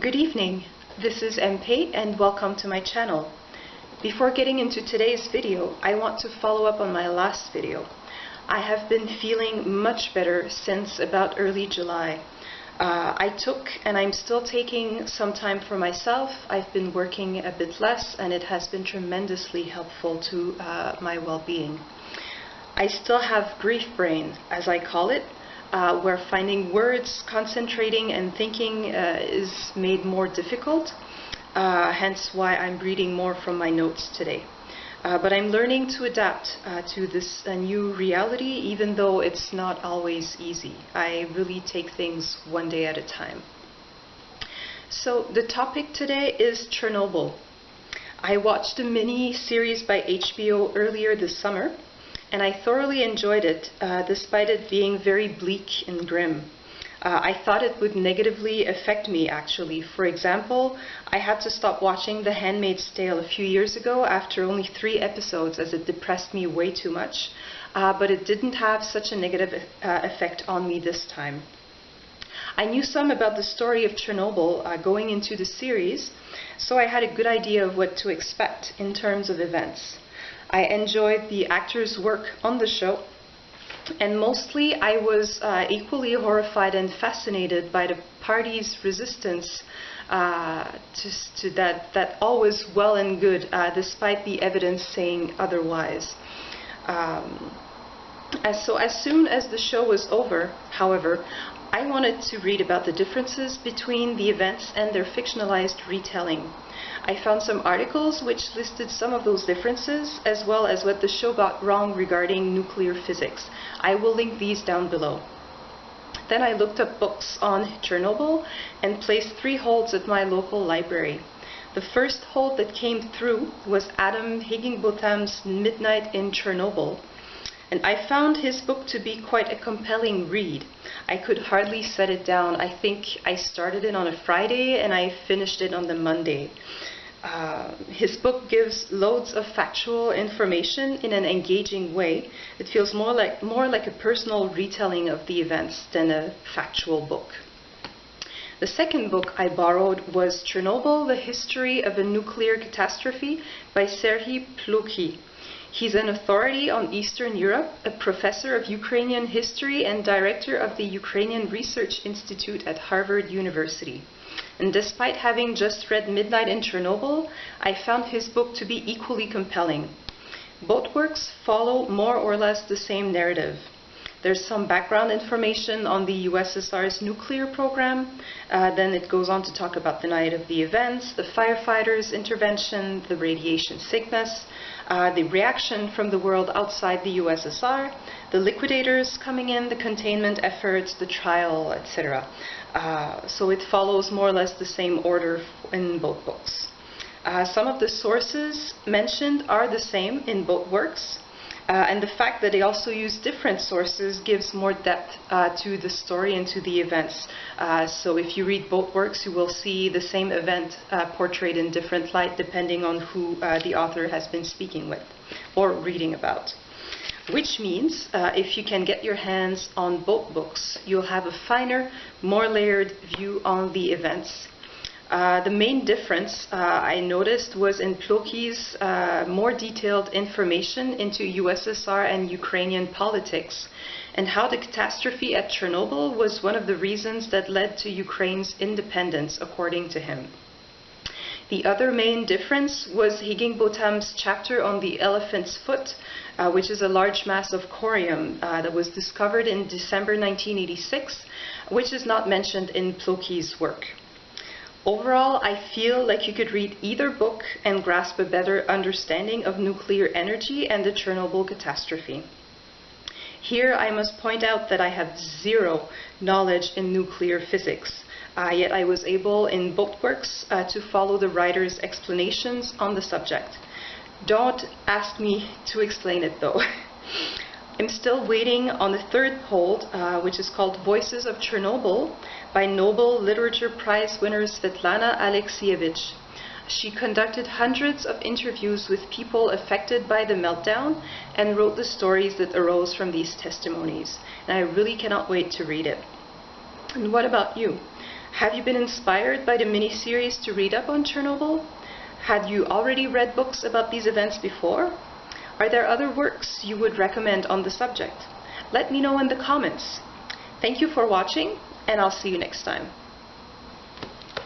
Good evening, this is MP and welcome to my channel. Before getting into today's video, I want to follow up on my last video. I have been feeling much better since about early July. I took and I'm still taking some time for myself. I've been working a bit less and it has been tremendously helpful to my well-being. I still have grief brain, as I call it, where finding words, concentrating and thinking is made more difficult, hence why I'm reading more from my notes today. But I'm learning to adapt to this new reality, even though it's not always easy. I really take things one day at a time. So the topic today is Chernobyl. I watched a mini-series by HBO earlier this summer, and I thoroughly enjoyed it, despite it being very bleak and grim. I thought it would negatively affect me, actually. For example, I had to stop watching The Handmaid's Tale a few years ago after only 3 episodes, as it depressed me way too much, but it didn't have such a negative effect on me this time. I knew some about the story of Chernobyl going into the series, so I had a good idea of what to expect in terms of events. I enjoyed the actors' work on the show, and mostly I was equally horrified and fascinated by the party's resistance to that all was well and good, despite the evidence saying otherwise. As soon as the show was over, however, I wanted to read about the differences between the events and their fictionalized retelling. I found some articles which listed some of those differences, as well as what the show got wrong regarding nuclear physics. I will link these down below. Then I looked up books on Chernobyl and placed 3 holds at my local library. The first hold that came through was Adam Higginbotham's Midnight in Chernobyl, and I found his book to be quite a compelling read. I could hardly set it down. I think I started it on a Friday and I finished it on the Monday. His book gives loads of factual information in an engaging way. It feels more like a personal retelling of the events than a factual book. The second book I borrowed was Chernobyl, The History of a Nuclear Catastrophe by Serhiy Plokhy. He's an authority on Eastern Europe, a professor of Ukrainian history and director of the Ukrainian Research Institute at Harvard University. And despite having just read Midnight in Chernobyl, I found his book to be equally compelling. Both works follow more or less the same narrative. There's some background information on the USSR's nuclear program. Then it goes on to talk about the night of the events, the firefighters' intervention, the radiation sickness, the reaction from the world outside the USSR, the liquidators coming in, the containment efforts, the trial, etc. So it follows more or less the same order in both books. Some of the sources mentioned are the same in both works. And the fact that they also use different sources gives more depth to the story and to the events. So if you read both works, you will see the same event portrayed in different light depending on who the author has been speaking with or reading about. Which means if you can get your hands on both books, you'll have a finer, more layered view on the events. The main difference I noticed was in Plokhy's more detailed information into USSR and Ukrainian politics, and how the catastrophe at Chernobyl was one of the reasons that led to Ukraine's independence, according to him. The other main difference was Higginbotham's chapter on the elephant's foot, which is a large mass of corium that was discovered in December 1986, which is not mentioned in Plokhy's work. Overall, I feel like you could read either book and grasp a better understanding of nuclear energy and the Chernobyl catastrophe. Here I must point out that I have 0 knowledge in nuclear physics, yet I was able in both works to follow the writer's explanations on the subject. Don't ask me to explain it though. I'm still waiting on the third hold, which is called Voices of Chernobyl by Nobel Literature Prize winner Svetlana Alexievich. She conducted hundreds of interviews with people affected by the meltdown and wrote the stories that arose from these testimonies. And I really cannot wait to read it. And what about you? Have you been inspired by the miniseries to read up on Chernobyl? Had you already read books about these events before? Are there other works you would recommend on the subject? Let me know in the comments. Thank you for watching, and I'll see you next time.